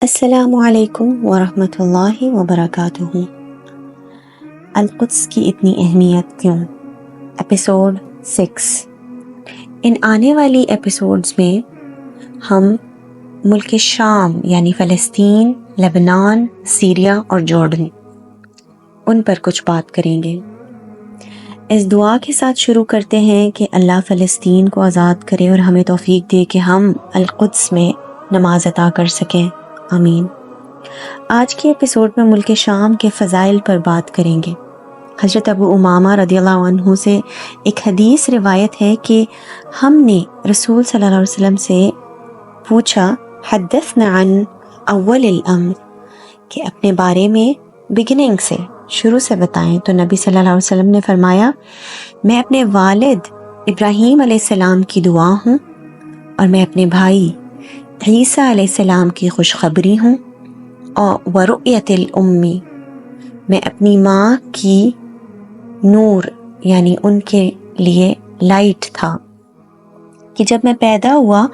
السلام علیکم ورحمۃ اللہ وبرکاتہ۔ القدس کی اتنی اہمیت کیوں؟ ایپیسوڈ 6۔ ان آنے والی ایپیسوڈز میں ہم ملک شام یعنی فلسطین، لبنان، سیریا اور جارڈن ان پر کچھ بات کریں گے۔ اس دعا کے ساتھ شروع کرتے ہیں کہ اللہ فلسطین کو آزاد کرے اور ہمیں توفیق دے کہ ہم القدس میں نماز ادا کر سکیں، آمین۔ آج کے ایپیسوڈ میں ملک شام کے فضائل پر بات کریں گے۔ حضرت ابو امامہ رضی اللہ عنہ سے ایک حدیث روایت ہے کہ ہم نے رسول صلی اللہ علیہ وسلم سے پوچھا، حدثنا عن اول الامر، کہ اپنے بارے میں بگننگ سے، شروع سے بتائیں۔ تو نبی صلی اللہ علیہ وسلم نے فرمایا، میں اپنے والد ابراہیم علیہ السلام کی دعا ہوں اور میں اپنے بھائی عیسیٰ علیہ السلام کی خوشخبری ہوں، اور ورؤیت الامی، میں اپنی ماں کی نور یعنی ان کے لیے لائٹ تھا کہ جب میں پیدا ہوا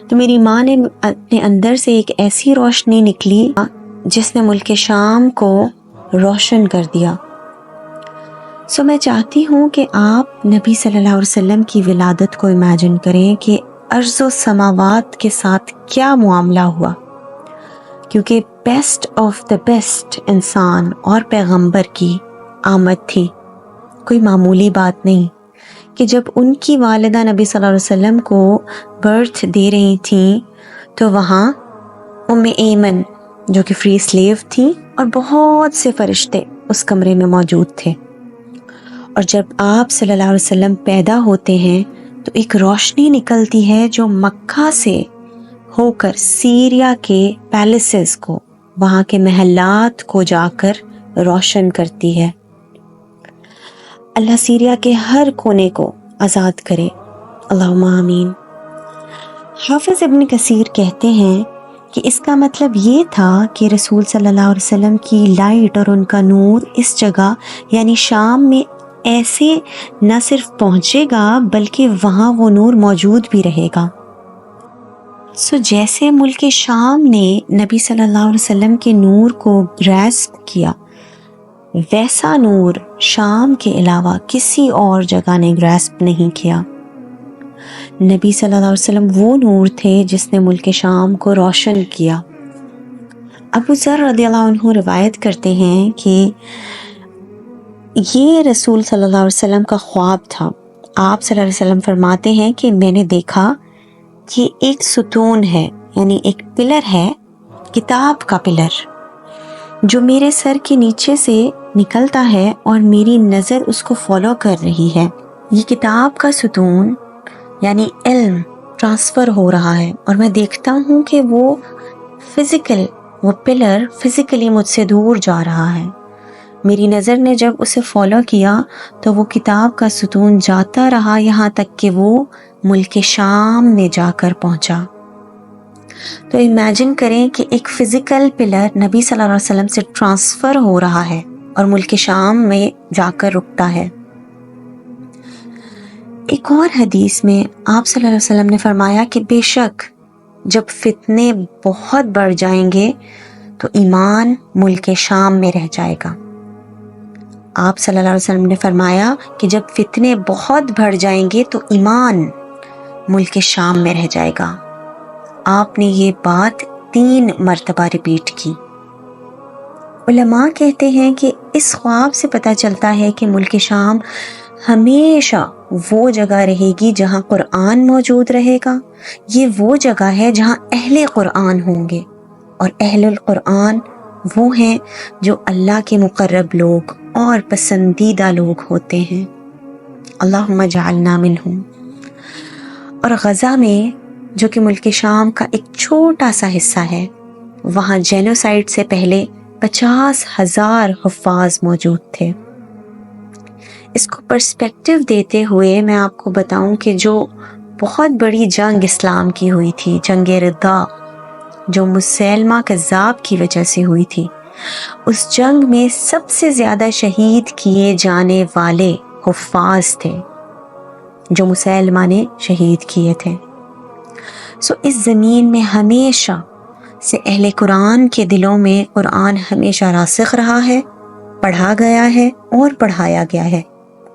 تو میری ماں نے اپنے اندر سے ایک ایسی روشنی نکلی جس نے ملک شام کو روشن کر دیا۔ میں چاہتی ہوں کہ آپ نبی صلی اللہ علیہ وسلم کی ولادت کو امیجن کریں کہ ارض و سماوات کے ساتھ کیا معاملہ ہوا، کیونکہ بیسٹ آف دا بیسٹ انسان اور پیغمبر کی آمد تھی۔ کوئی معمولی بات نہیں کہ جب ان کی والدہ نبی صلی اللہ علیہ وسلم کو برتھ دے رہی تھیں تو وہاں ام ایمن جو کہ فری سلیو تھی اور بہت سے فرشتے اس کمرے میں موجود تھے، اور جب آپ صلی اللہ علیہ وسلم پیدا ہوتے ہیں تو ایک روشنی نکلتی ہے جو مکہ سے ہو کر سیریا کے پیلسز کو، وہاں کے محلات کو جا کر روشن کرتی ہے۔ اللہ سیریا کے ہر کونے کو آزاد کرے، اللہم آمین۔ حافظ ابن کثیر کہتے ہیں کہ اس کا مطلب یہ تھا کہ رسول صلی اللہ علیہ وسلم کی لائٹ اور ان کا نور اس جگہ یعنی شام میں ایسے نہ صرف پہنچے گا بلکہ وہاں وہ نور موجود بھی رہے گا۔ جیسے ملک شام نے نبی صلی اللہ علیہ وسلم کے نور کو گراسپ کیا، ویسا نور شام کے علاوہ کسی اور جگہ نے گراسپ نہیں کیا۔ نبی صلی اللہ علیہ وسلم وہ نور تھے جس نے ملک شام کو روشن کیا۔ ابو ذر رضی اللہ عنہ روایت کرتے ہیں کہ یہ رسول صلی اللہ علیہ وسلم کا خواب تھا۔ آپ صلی اللہ علیہ وسلم فرماتے ہیں کہ میں نے دیکھا کہ ایک ستون ہے یعنی ایک پلر ہے، کتاب کا پلر، جو میرے سر کے نیچے سے نکلتا ہے اور میری نظر اس کو فالو کر رہی ہے۔ یہ کتاب کا ستون یعنی علم ٹرانسفر ہو رہا ہے، اور میں دیکھتا ہوں کہ وہ پلر فزیکلی مجھ سے دور جا رہا ہے۔ میری نظر نے جب اسے فالو کیا تو وہ کتاب کا ستون جاتا رہا یہاں تک کہ وہ ملک شام میں جا کر پہنچا۔ تو امیجن کریں کہ ایک فزیکل پلر نبی صلی اللہ علیہ وسلم سے ٹرانسفر ہو رہا ہے اور ملک شام میں جا کر رکتا ہے۔ ایک اور حدیث میں آپ صلی اللہ علیہ وسلم نے فرمایا کہ بے شک جب فتنے بہت بڑھ جائیں گے تو ایمان ملک شام میں رہ جائے گا۔ آپ صلی اللہ علیہ وسلم نے فرمایا کہ جب فتنے بہت بڑھ جائیں گے تو ایمان ملک شام میں رہ جائے گا۔ آپ نے یہ بات 3 مرتبہ ریپیٹ کی۔ علماء کہتے ہیں کہ اس خواب سے پتہ چلتا ہے کہ ملک شام ہمیشہ وہ جگہ رہے گی جہاں قرآن موجود رہے گا۔ یہ وہ جگہ ہے جہاں اہل قرآن ہوں گے، اور اہل القرآن وہ ہیں جو اللہ کے مقرب لوگ اور پسندیدہ لوگ ہوتے ہیں۔ اللہم اجعلنا منہم۔ اور غزہ میں جو کہ ملک شام کا ایک چھوٹا سا حصہ ہے، وہاں جینوسائیڈ سے پہلے 50,000 حفاظ موجود تھے۔ اس کو پرسپیکٹیو دیتے ہوئے میں آپ کو بتاؤں کہ جو بہت بڑی جنگ اسلام کی ہوئی تھی، جنگ ردہ، جو مسیلمہ کذاب کی وجہ سے ہوئی تھی، اس جنگ میں سب سے زیادہ شہید کیے جانے والے حفاظ تھے جو مسیلمہ نے شہید کیے تھے۔ اس زمین میں ہمیشہ سے اہل قرآن کے دلوں میں قرآن ہمیشہ راسخ رہا ہے، پڑھا گیا ہے اور پڑھایا گیا ہے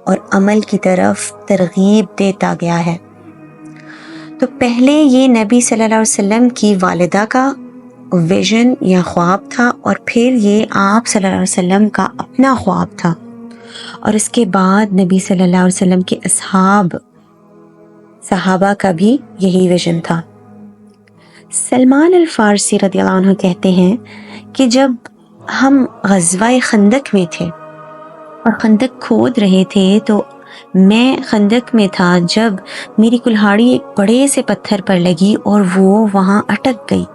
اور عمل کی طرف ترغیب دیتا گیا ہے۔ تو پہلے یہ نبی صلی اللہ علیہ وسلم کی والدہ کا ویژن یا خواب تھا، اور پھر یہ آپ صلی اللہ علیہ وسلم کا اپنا خواب تھا، اور اس کے بعد نبی صلی اللہ علیہ وسلم کے صحابہ کا بھی یہی ویژن تھا۔ سلمان الفارسی رضی اللہ عنہ کہتے ہیں کہ جب ہم غزوہ خندق میں تھے اور خندق کھود رہے تھے تو میں خندق میں تھا جب میری کلہاڑی ایک بڑے سے پتھر پر لگی اور وہ وہاں اٹک گئی۔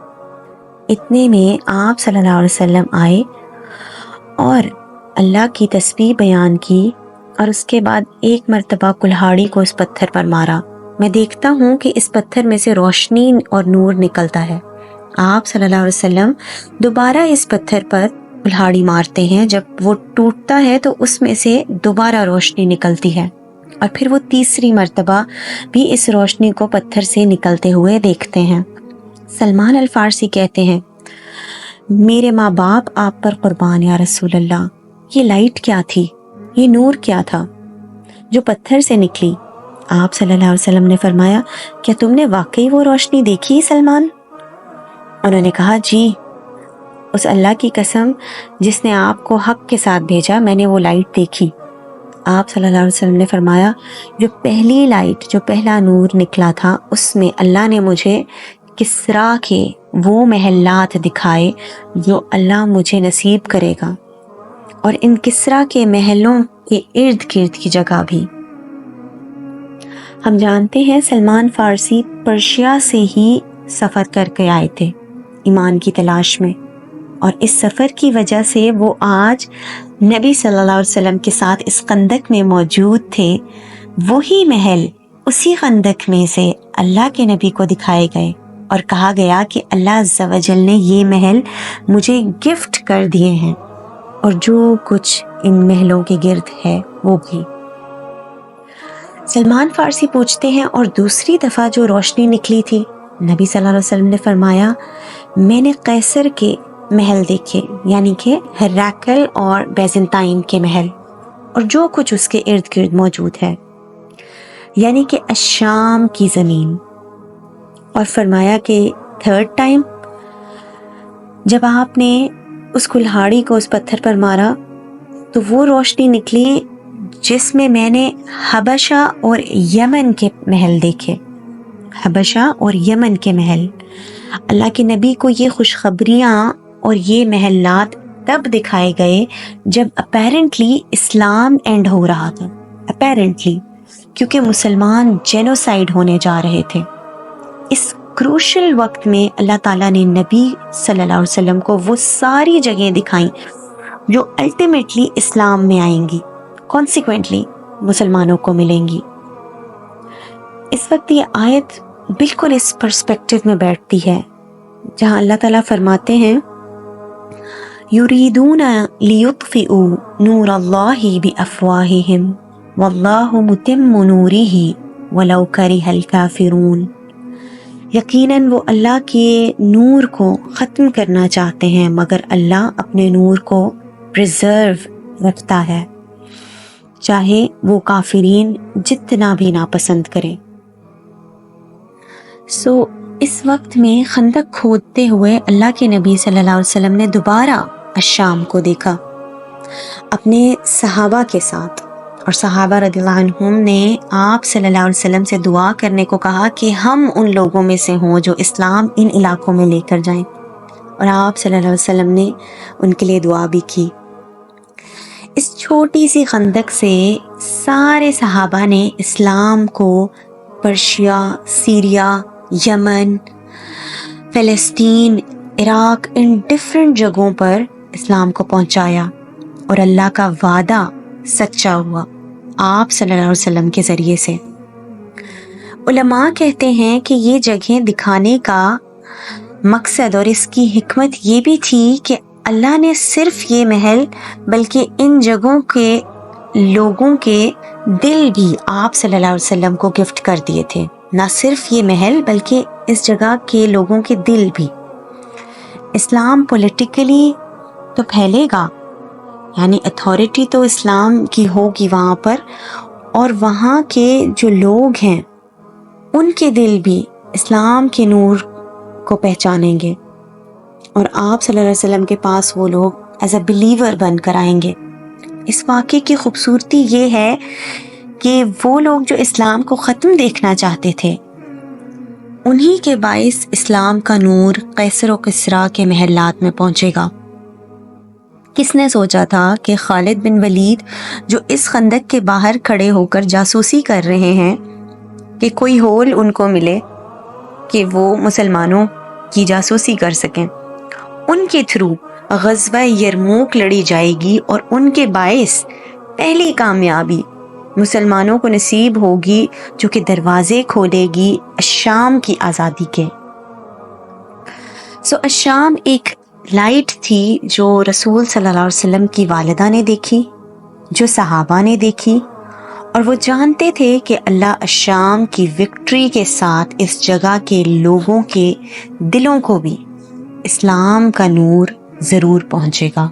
اتنے میں آپ صلی اللہ علیہ وسلم آئے اور اللہ کی تسبیح بیان کی، اور اس کے بعد ایک مرتبہ کلہاڑی کو اس پتھر پر مارا۔ میں دیکھتا ہوں کہ اس پتھر میں سے روشنی اور نور نکلتا ہے۔ آپ صلی اللہ علیہ وسلم دوبارہ اس پتھر پر کلہاڑی مارتے ہیں، جب وہ ٹوٹتا ہے تو اس میں سے دوبارہ روشنی نکلتی ہے، اور پھر وہ تیسری مرتبہ بھی اس روشنی کو پتھر سے نکلتے ہوئے دیکھتے ہیں۔ سلمان الفارسی کہتے ہیں، میرے ماں باپ آپ پر قربان یا رسول اللہ، یہ لائٹ کیا تھی، یہ نور کیا تھا جو پتھر سے نکلی؟ آپ صلی اللہ علیہ وسلم نے فرمایا، کیا تم نے واقعی وہ روشنی دیکھی سلمان؟ انہوں نے کہا، جی، اس اللہ کی قسم جس نے آپ کو حق کے ساتھ بھیجا، میں نے وہ لائٹ دیکھی۔ آپ صلی اللہ علیہ وسلم نے فرمایا، جو پہلی لائٹ، جو پہلا نور نکلا تھا، اس میں اللہ نے مجھے کسریٰ کے وہ محلات دکھائے جو اللہ مجھے نصیب کرے گا، اور ان کسریٰ کے محلوں کے ارد گرد کی جگہ بھی۔ ہم جانتے ہیں سلمان فارسی پرشیا سے ہی سفر کر کے آئے تھے ایمان کی تلاش میں، اور اس سفر کی وجہ سے وہ آج نبی صلی اللہ علیہ وسلم کے ساتھ اس خندق میں موجود تھے۔ وہی محل اسی خندق میں سے اللہ کے نبی کو دکھائے گئے اور کہا گیا کہ اللہ عز و جل نے یہ محل مجھے گفٹ کر دیے ہیں، اور جو کچھ ان محلوں کے گرد ہے وہ بھی۔ سلمان فارسی پوچھتے ہیں، اور دوسری دفعہ جو روشنی نکلی تھی؟ نبی صلی اللہ علیہ وسلم نے فرمایا، میں نے قیصر کے محل دیکھے، یعنی کہ ہراکل اور بیزنطائن کے محل، اور جو کچھ اس کے ارد گرد موجود ہے، یعنی کہ الشام کی زمین۔ اور فرمایا کہ تھرڈ ٹائم جب آپ نے اس کلہاڑی کو اس پتھر پر مارا تو وہ روشنی نکلی جس میں نے حبشہ اور یمن کے محل دیکھے۔ حبشہ اور یمن کے محل، اللہ کے نبی کو یہ خوشخبریاں اور یہ محلات تب دکھائے گئے جب اپیرنٹلی اسلام اینڈ ہو رہا تھا، اپیرنٹلی، کیونکہ مسلمان جینوسائیڈ ہونے جا رہے تھے۔ اس کروشل وقت میں اللہ تعالیٰ نے نبی صلی اللہ علیہ وسلم کو وہ ساری جگہیں دکھائیں جو الٹیمیٹلی اسلام میں آئیں گی، کانسیکوینٹلی مسلمانوں کو ملیں گی۔ اس وقت یہ آیت بالکل اس پرسپیکٹو میں بیٹھتی ہے جہاں اللہ تعالیٰ فرماتے ہیں، یریدون لیطفئوا نور اللہ بافواہہم واللہ متم نورہ ولو کرہ الکافرون۔ یقیناً وہ اللہ کے نور کو ختم کرنا چاہتے ہیں مگر اللہ اپنے نور کو پریزرو رکھتا ہے، چاہے وہ کافرین جتنا بھی ناپسند کریں۔ اس وقت میں خندق کھودتے ہوئے اللہ کے نبی صلی اللہ علیہ وسلم نے دوبارہ الشام کو دیکھا اپنے صحابہ کے ساتھ، اور صحابہ رضی اللہ عنہم نے آپ صلی اللہ علیہ وسلم سے دعا کرنے کو کہا کہ ہم ان لوگوں میں سے ہوں جو اسلام ان علاقوں میں لے کر جائیں، اور آپ صلی اللہ علیہ وسلم نے ان کے لیے دعا بھی کی۔ اس چھوٹی سی خندق سے سارے صحابہ نے اسلام کو پرشیا، سیریا، یمن، فلسطین، عراق، ان ڈفرینٹ جگہوں پر اسلام کو پہنچایا، اور اللہ کا وعدہ سچا ہوا آپ صلی اللہ علیہ وسلم کے ذریعے سے۔ علماء کہتے ہیں کہ یہ جگہیں دکھانے کا مقصد اور اس کی حکمت یہ بھی تھی کہ اللہ نے صرف یہ محل بلکہ ان جگہوں کے لوگوں کے دل بھی آپ صلی اللہ علیہ وسلم کو گفٹ کر دیے تھے، نہ صرف یہ محل بلکہ اس جگہ کے لوگوں کے دل بھی، اسلام پولیٹیکلی تو پھیلے گا، یعنی اتھارٹی تو اسلام کی ہوگی وہاں پر، اور وہاں کے جو لوگ ہیں ان کے دل بھی اسلام کے نور کو پہچانیں گے، اور آپ صلی اللہ علیہ وسلم کے پاس وہ لوگ ایز اے بلیور بن کر آئیں گے۔ اس واقعے کی خوبصورتی یہ ہے کہ وہ لوگ جو اسلام کو ختم دیکھنا چاہتے تھے، انہی کے باعث اسلام کا نور قیصر و کسریٰ کے محلات میں پہنچے گا۔ کس نے سوچا تھا کہ خالد بن ولید جو اس خندق کے باہر کھڑے ہو کر جاسوسی کر رہے ہیں کہ کوئی ہول ان کو ملے کہ وہ مسلمانوں کی جاسوسی کر سکیں، ان کے تھرو غزوہ یرموک لڑی جائے گی، اور ان کے باعث پہلی کامیابی مسلمانوں کو نصیب ہوگی جو کہ دروازے کھولے گی الشام کی آزادی کے۔ الشام ایک لائٹ تھی جو رسول صلی اللہ علیہ وسلم کی والدہ نے دیکھی، جو صحابہ نے دیکھی، اور وہ جانتے تھے کہ اللہ الشام کی وکٹری کے ساتھ اس جگہ کے لوگوں کے دلوں کو بھی اسلام کا نور ضرور پہنچے گا۔